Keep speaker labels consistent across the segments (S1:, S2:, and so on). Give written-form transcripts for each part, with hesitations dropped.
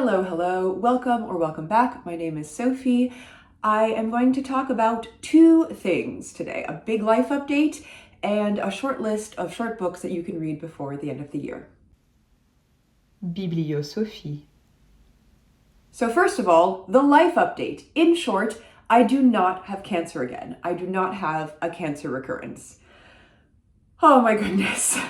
S1: Hello, hello, welcome or welcome back. My name is Sophie. I am going to talk about two things today, a big life update and a short list of short books that you can read before the end of the year.
S2: Bibliosophie.
S1: So first of all, the life update. In short, I do not have cancer again. I do not have a cancer recurrence. Oh my goodness.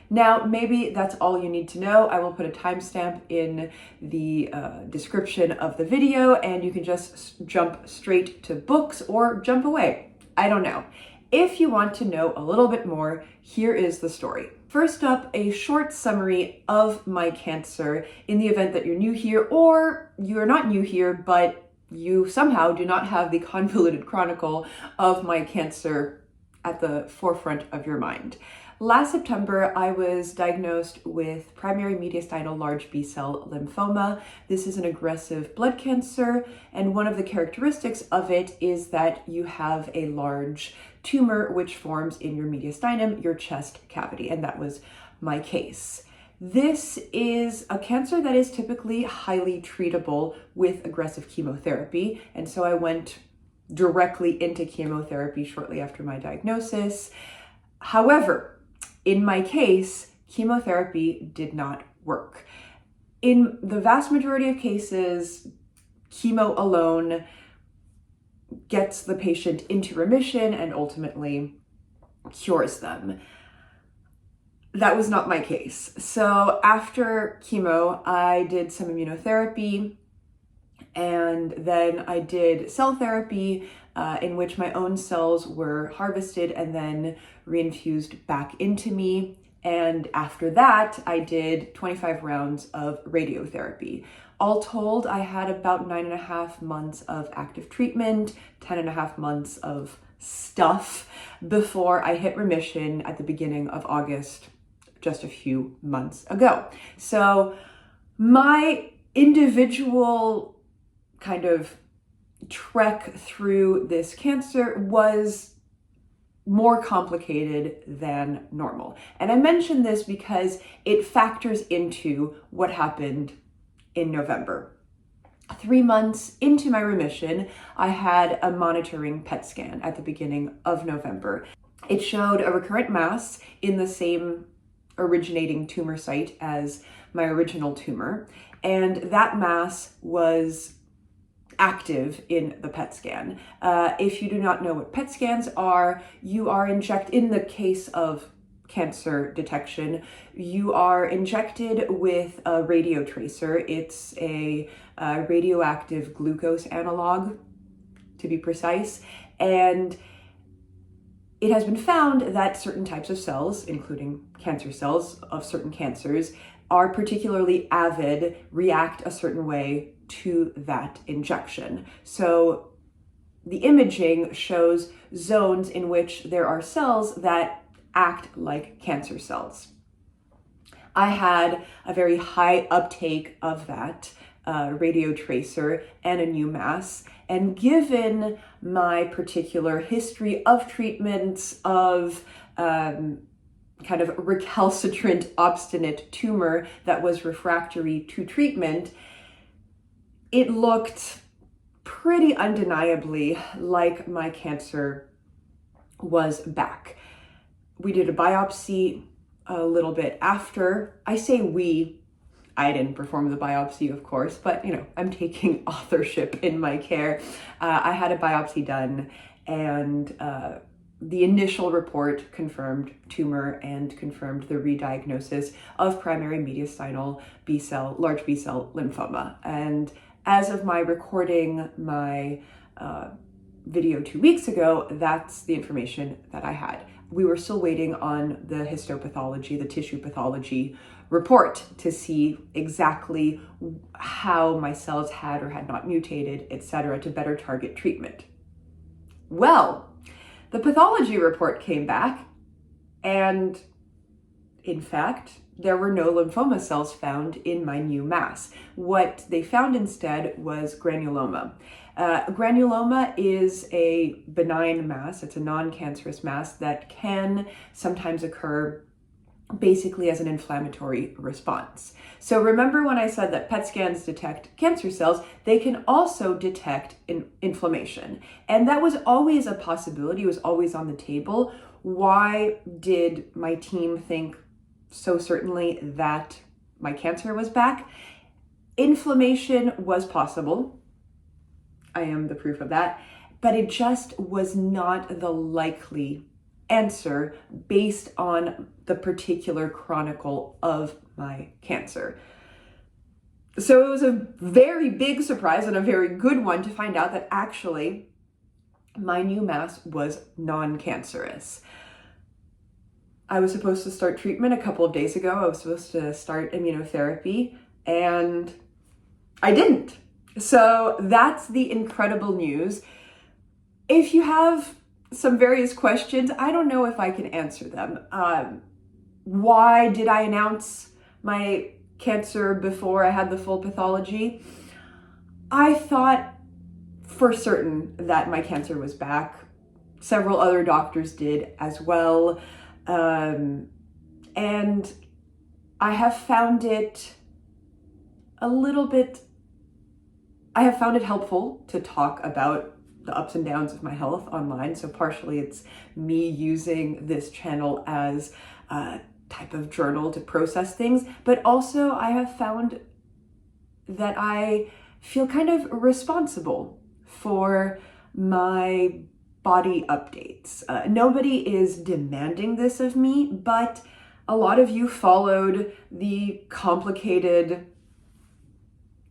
S1: Now, maybe that's all you need to know. I will put a timestamp in the description of the video and you can just jump straight to books or jump away. I don't know. If you want to know a little bit more, here is the story. First up, a short summary of my cancer in the event that you're new here or you are not new here, but you somehow do not have the convoluted chronicle of my cancer at the forefront of your mind. Last September, I was diagnosed with primary mediastinal large B-cell lymphoma. This is an aggressive blood cancer, and one of the characteristics of it is that you have a large tumor which forms in your mediastinum, your chest cavity, and that was my case. This is a cancer that is typically highly treatable with aggressive chemotherapy, and so I went directly into chemotherapy shortly after my diagnosis. However, in my case, chemotherapy did not work. In the vast majority of cases, chemo alone gets the patient into remission and ultimately cures them. That was not my case. So after chemo, I did some immunotherapy, and then I did cell therapy in which my own cells were harvested and then reinfused back into me. And after that, I did 25 rounds of radiotherapy. All told, I had about 9.5 months of active treatment, 10.5 months of stuff before I hit remission at the beginning of August, just a few months ago. So my individual kind of trek through this cancer was more complicated than normal. And I mention this because it factors into what happened in November. 3 months into my remission, I had a monitoring PET scan at the beginning of November. It showed a recurrent mass in the same originating tumor site as my original tumor, and that mass was active in the PET scan. If you do not know what PET scans are, you are in the case of cancer detection, you are injected with a radio tracer. It's a radioactive glucose analog, to be precise, and it has been found that certain types of cells, including cancer cells of certain cancers, are particularly avid, react a certain way to that injection. So the imaging shows zones in which there are cells that act like cancer cells. I had a very high uptake of that radio tracer and a new mass, and given my particular history of treatments of kind of recalcitrant, obstinate tumor that was refractory to treatment, it looked pretty undeniably like my cancer was back. We did a biopsy a little bit after. I say we, I didn't perform the biopsy, of course, but I'm taking authorship in my care. I had a biopsy done, and the initial report confirmed tumor and confirmed the re-diagnosis of primary mediastinal large B-cell lymphoma. And as of my recording my video 2 weeks ago, that's the information that I had. We were still waiting on the histopathology, the tissue pathology report to see exactly how my cells had or had not mutated, etc., to better target treatment. Well, the pathology report came back, and in fact, there were no lymphoma cells found in my new mass. What they found instead was granuloma. Granuloma is a benign mass. It's a non-cancerous mass that can sometimes occur basically as an inflammatory response. So remember when I said that PET scans detect cancer cells, they can also detect inflammation. And that was always a possibility, was always on the table. Why did my team think so certainly that my cancer was back? Inflammation was possible. I am the proof of that. But it just was not the likely answer based on the particular chronicle of my cancer. So it was a very big surprise and a very good one to find out that actually my new mass was non-cancerous. I was supposed to start treatment a couple of days ago. I was supposed to start immunotherapy and I didn't. So that's the incredible news. If you have some various questions, I don't know if I can answer them. Why did I announce my cancer before I had the full pathology? I thought for certain that my cancer was back. Several other doctors did as well. And I have found it helpful to talk about the ups and downs of my health online. So partially it's me using this channel as a type of journal to process things, but also I have found that I feel kind of responsible for my body updates. Nobody is demanding this of me, but a lot of you followed the complicated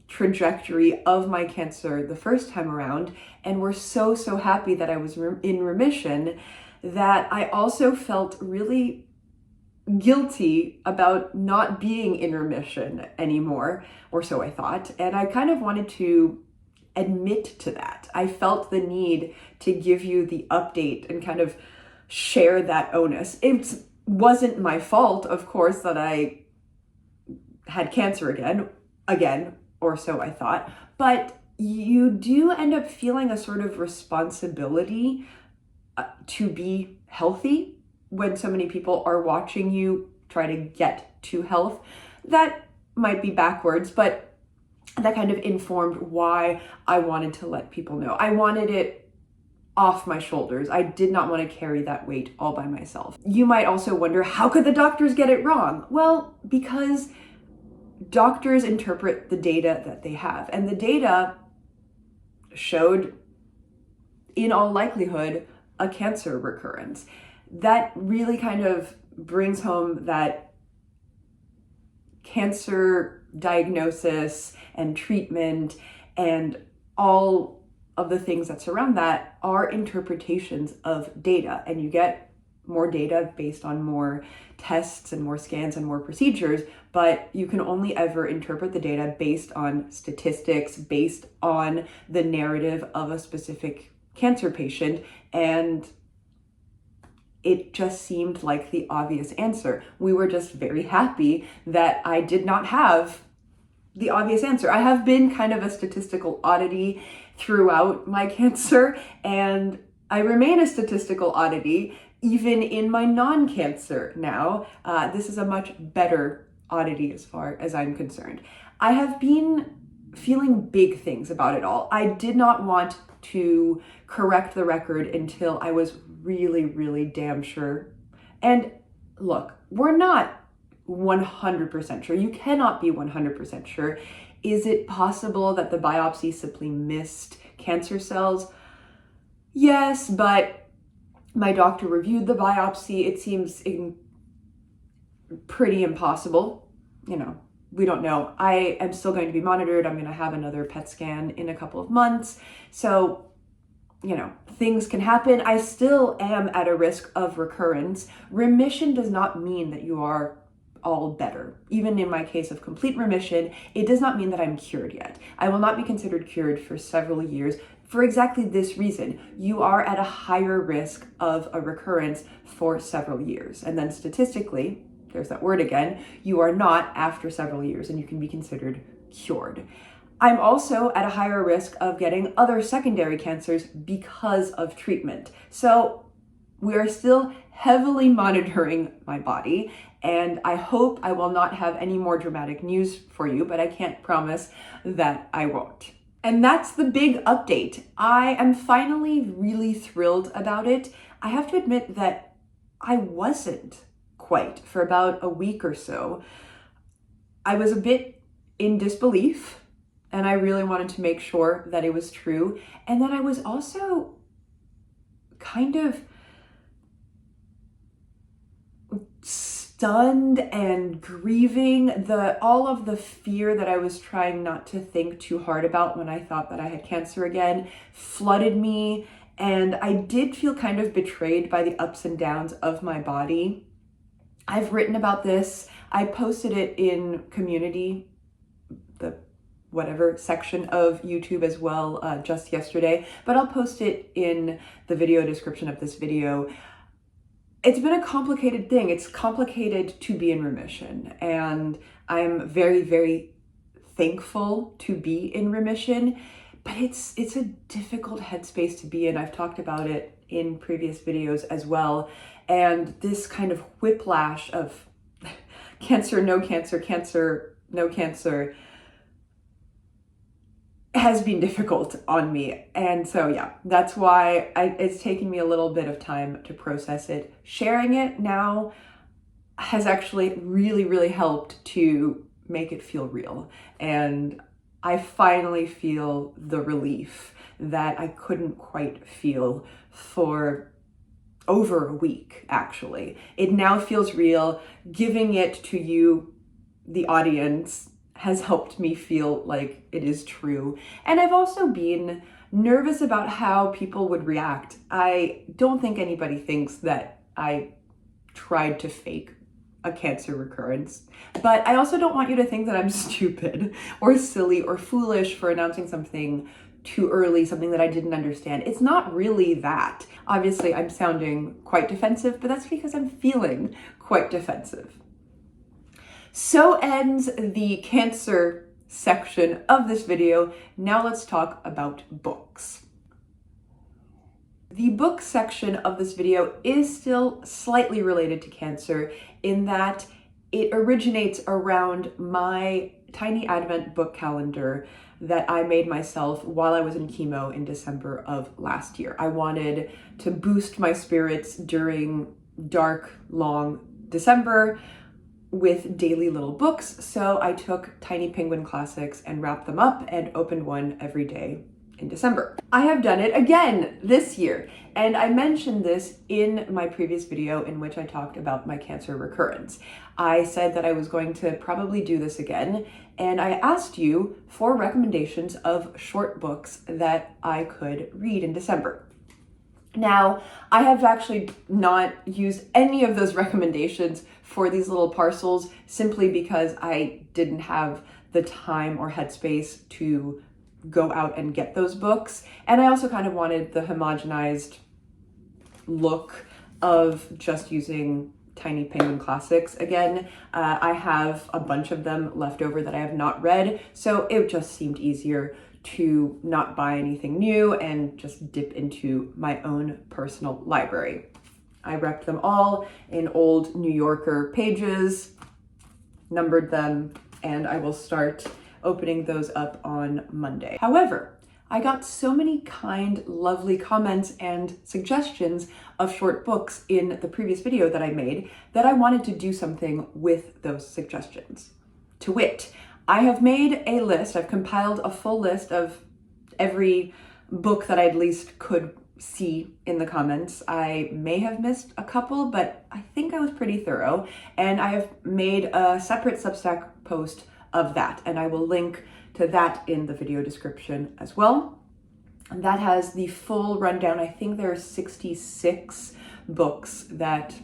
S1: trajectory of my cancer the first time around and were so happy that I was in remission, that I also felt really guilty about not being in remission anymore, or so I thought, and I kind of wanted to admit to that. I felt the need to give you the update and kind of share that onus. It wasn't my fault, of course, that I had cancer again, or so I thought, but you do end up feeling a sort of responsibility to be healthy when so many people are watching you try to get to health. That might be backwards, but that kind of informed why I wanted to let people know. I wanted it off my shoulders. I did not want to carry that weight all by myself. You might also wonder, how could the doctors get it wrong? Well, because doctors interpret the data that they have, and the data showed, in all likelihood, a cancer recurrence. That really kind of brings home that cancer diagnosis and treatment and all of the things that surround that are interpretations of data, and you get more data based on more tests and more scans and more procedures, but you can only ever interpret the data based on statistics, based on the narrative of a specific cancer patient, and it just seemed like the obvious answer. We were just very happy that I did not have the obvious answer. I have been kind of a statistical oddity throughout my cancer, and I remain a statistical oddity even in my non-cancer now. This is a much better oddity as far as I'm concerned. I have been feeling big things about it all. I did not want to correct the record until I was really damn sure. And look, we're not 100% sure. You cannot be 100% sure. Is it possible that the biopsy simply missed cancer cells? Yes, but my doctor reviewed the biopsy. It seems pretty impossible. We don't know. I am still going to be monitored. I'm going to have another PET scan in a couple of months. So, things can happen. I still am at a risk of recurrence. Remission does not mean that you are all better. Even in my case of complete remission, it does not mean that I'm cured yet. I will not be considered cured for several years for exactly this reason. You are at a higher risk of a recurrence for several years. And then statistically, there's that word again, you are not after several years and you can be considered cured. I'm also at a higher risk of getting other secondary cancers because of treatment. So We are still heavily monitoring my body, and I hope I will not have any more dramatic news for you, but I can't promise that I won't. And that's the big update. I am finally really thrilled about it. I have to admit that I wasn't quite for about a week or so. I was a bit in disbelief, and I really wanted to make sure that it was true. And then I was also kind of stunned and grieving. All of the fear that I was trying not to think too hard about when I thought that I had cancer again flooded me, and I did feel kind of betrayed by the ups and downs of my body. I've written about this. I posted it in community, the whatever section of YouTube as well, just yesterday, but I'll post it in the video description of this video. It's been a complicated thing. It's complicated to be in remission, and I'm very, very thankful to be in remission, but it's a difficult headspace to be in. I've talked about it in previous videos as well, and this kind of whiplash of cancer, no cancer, cancer, no cancer has been difficult on me. And so yeah, that's why it's taken me a little bit of time to process it. Sharing it now has actually really, really helped to make it feel real. And I finally feel the relief that I couldn't quite feel for over a week, actually. It now feels real. Giving it to you, the audience, has helped me feel like it is true. And I've also been nervous about how people would react. I don't think anybody thinks that I tried to fake a cancer recurrence, but I also don't want you to think that I'm stupid or silly or foolish for announcing something too early, something that I didn't understand. It's not really that. Obviously, I'm sounding quite defensive, but that's because I'm feeling quite defensive. So ends the cancer section of this video. Now let's talk about books. The book section of this video is still slightly related to cancer in that it originates around my tiny Advent book calendar that I made myself while I was in chemo in December of last year. I wanted to boost my spirits during dark, long December with daily little books, so I took Tiny Penguin Classics and wrapped them up and opened one every day in December. I have done it again this year, and I mentioned this in my previous video in which I talked about my cancer recurrence. I said that I was going to probably do this again, and I asked you for recommendations of short books that I could read in December. Now, I have actually not used any of those recommendations for these little parcels simply because I didn't have the time or headspace to go out and get those books. And I also kind of wanted the homogenized look of just using Tiny Penguin Classics again. I have a bunch of them left over that I have not read, so it just seemed easier to not buy anything new and just dip into my own personal library. I wrapped them all in old New Yorker pages, numbered them, and I will start opening those up on Monday. However, I got so many kind, lovely comments and suggestions of short books in the previous video that I made that I wanted to do something with those suggestions. To wit, I have made a list, I've compiled a full list of every book that I at least could see in the comments. I may have missed a couple, but I think I was pretty thorough. And I have made a separate Substack post of that, and I will link to that in the video description as well. And that has the full rundown. I think there are 66 books that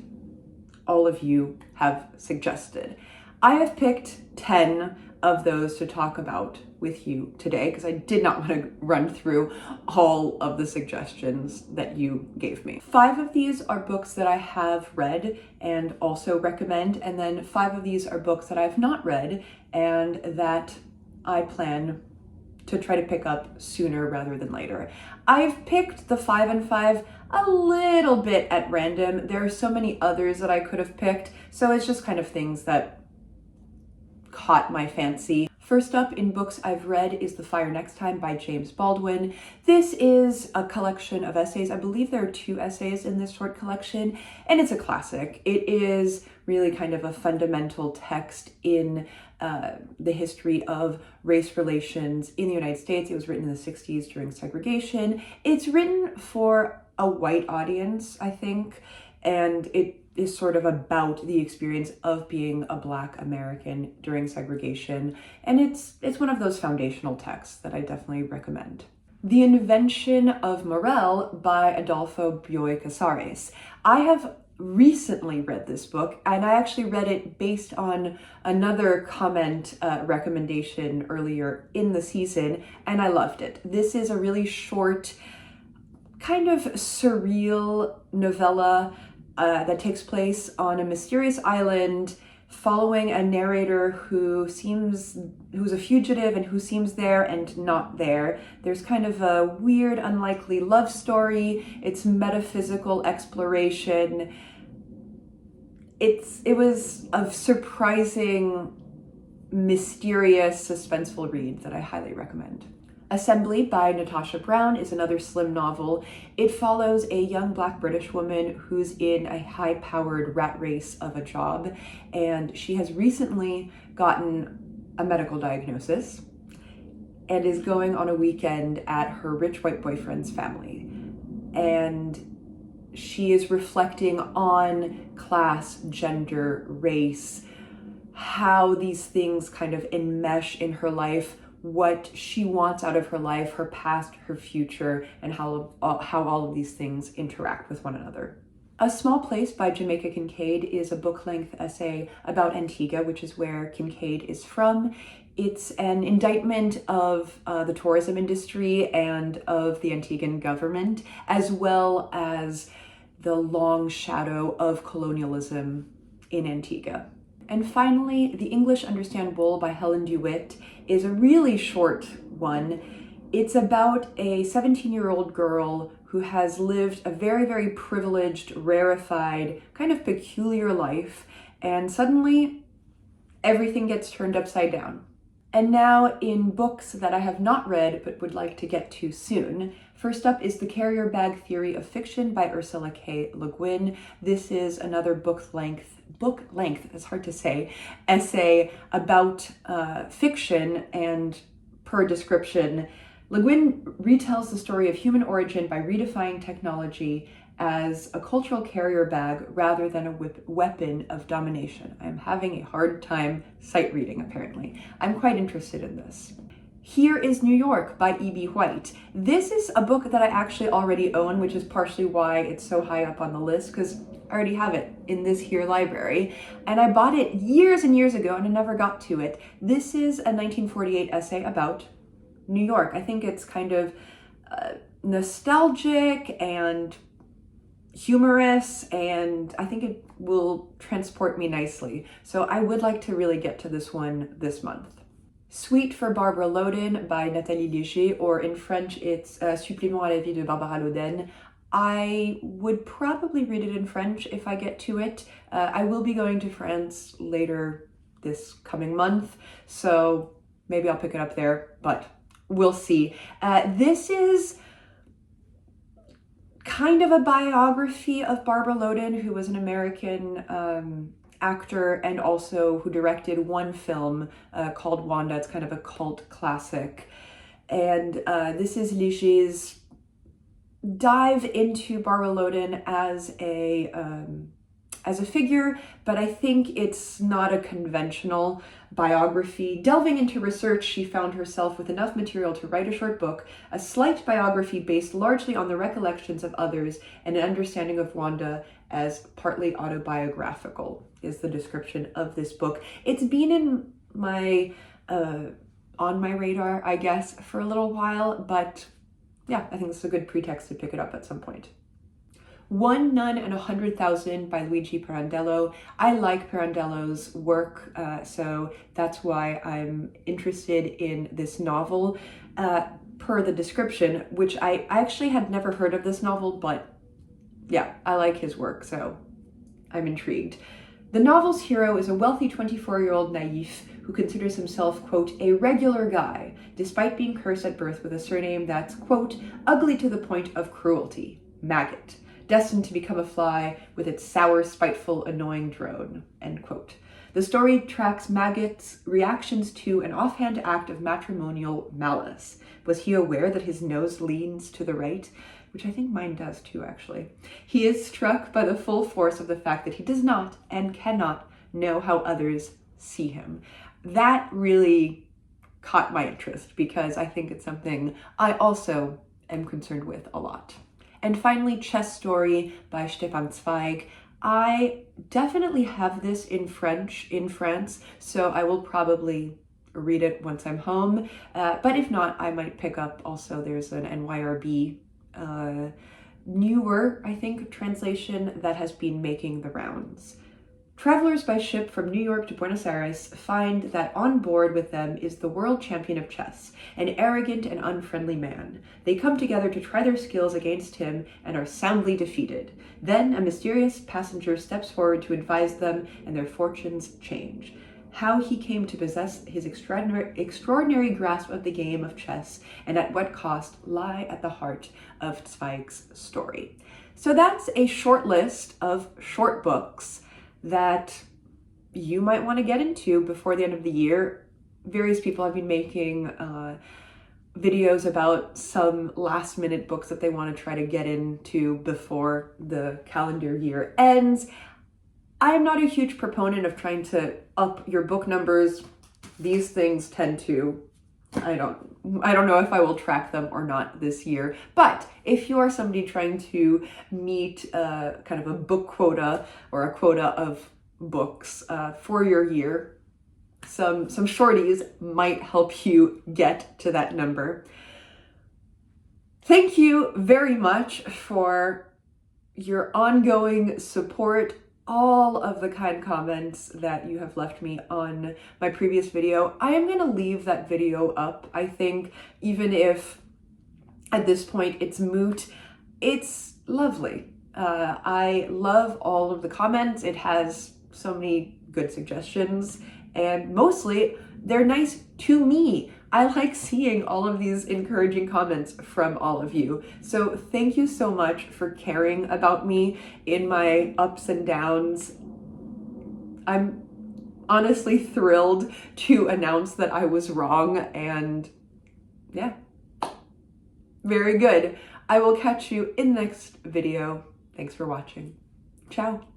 S1: all of you have suggested. I have picked 10 of those to talk about with you today because I did not want to run through all of the suggestions that you gave me. 5 of these are books that I have read and also recommend, and then 5 of these are books that I've not read and that I plan to try to pick up sooner rather than later. I've picked the 5 and 5 a little bit at random. There are so many others that I could have picked, so it's just kind of things that caught my fancy. First up in books I've read is The Fire Next Time by James Baldwin. This is a collection of essays. I believe there are 2 essays in this short collection, and it's a classic. It is really kind of a fundamental text in the history of race relations in the United States. It was written in the 60s during segregation. It's written for a white audience, I think, and it is sort of about the experience of being a Black American during segregation. And it's one of those foundational texts that I definitely recommend. The Invention of Morel by Adolfo Bioy Casares. I have recently read this book, and I actually read it based on another comment recommendation earlier in the season, and I loved it. This is a really short, kind of surreal novella that takes place on a mysterious island, following a narrator who's a fugitive and who seems there and not there. There's kind of a weird, unlikely love story. It's metaphysical exploration. It was a surprising, mysterious, suspenseful read that I highly recommend. Assembly by Natasha Brown is another slim novel. It follows a young Black British woman who's in a high-powered rat race of a job, and she has recently gotten a medical diagnosis and is going on a weekend at her rich white boyfriend's family. And she is reflecting on class, gender, race, how these things kind of enmesh in her life, what she wants out of her life, her past, her future, and how all of these things interact with one another. A Small Place by Jamaica Kincaid is a book-length essay about Antigua, which is where Kincaid is from. It's an indictment of the tourism industry and of the Antiguan government, as well as the long shadow of colonialism in Antigua. And finally, The English Understand Wool by Helen DeWitt is a really short one. It's about a 17-year-old girl who has lived a very, very privileged, rarefied, kind of peculiar life, and suddenly everything gets turned upside down. And now in books that I have not read but would like to get to soon. First up is The Carrier Bag Theory of Fiction by Ursula K. Le Guin. This is another book length, it's hard to say, essay about fiction, and per description, Le Guin retells the story of human origin by redefining technology as a cultural carrier bag rather than a weapon of domination. I'm having a hard time sight reading, apparently. I'm quite interested in this. Here is New York by E.B. White. This is a book that I actually already own, which is partially why it's so high up on the list, because I already have it in this here library. And I bought it years and years ago and I never got to it. This is a 1948 essay about New York. I think it's kind of nostalgic and humorous, and I think it will transport me nicely. So I would like to really get to this one this month. Suite for Barbara Loden by Nathalie Léger, or in French it's Supplément à la vie de Barbara Loden. I would probably read it in French if I get to it. I will be going to France later this coming month, so maybe I'll pick it up there, but we'll see. This is kind of a biography of Barbara Loden, who was an American actor and also who directed one film called Wanda. It's kind of a cult classic. And this is Léger's dive into Barbara Loden as a figure, but I think it's not a conventional biography. Delving into research, she found herself with enough material to write a short book, a slight biography based largely on the recollections of others and an understanding of Wanda as partly autobiographical, is the description of this book. It's been in my on my radar, I guess, for a little while, but yeah, I think it's a good pretext to pick it up at some point. One Nun and 100,000 by Luigi Pirandello. I like Pirandello's work, so that's why I'm interested in this novel. Per the description, which I actually had never heard of this novel, but yeah, I like his work, so I'm intrigued. The novel's hero is a wealthy 24-year-old naïf who considers himself, quote, a regular guy, despite being cursed at birth with a surname that's, quote, ugly to the point of cruelty, maggot, destined to become a fly with its sour, spiteful, annoying drone, end quote. The story tracks Maggot's reactions to an offhand act of matrimonial malice. Was he aware that his nose leans to the right? Which I think mine does too, actually. He is struck by the full force of the fact that he does not and cannot know how others see him. That really caught my interest because I think it's something I also am concerned with a lot. And finally, Chess Story by Stefan Zweig. I definitely have this in French in France, so I will probably read it once I'm home. But if not, I might pick up also, there's an NYRB newer, I think, translation that has been making the rounds. Travelers by ship from New York to Buenos Aires find that on board with them is the world champion of chess, an arrogant and unfriendly man. They come together to try their skills against him and are soundly defeated. Then a mysterious passenger steps forward to advise them, and their fortunes change. How he came to possess his extraordinary grasp of the game of chess and at what cost lie at the heart of Zweig's story. So that's a short list of short books that you might want to get into before the end of the year. Various people have been making videos about some last minute books that they want to try to get into before the calendar year ends. I am not a huge proponent of trying to up your book numbers. These things tend to, I don't know if I will track them or not this year, but if you are somebody trying to meet kind of a book quota or a quota of books for your year, some shorties might help you get to that number. Thank you very much for your ongoing support, all of the kind comments that you have left me on my previous video. I am going to leave that video up. I think even if at this point it's moot, it's lovely. I love all of the comments. It has so many good suggestions, and mostly they're nice to me. I like seeing all of these encouraging comments from all of you. So thank you so much for caring about me in my ups and downs. I'm honestly thrilled to announce that I was wrong, and yeah, very good. I will catch you in the next video. Thanks for watching. Ciao.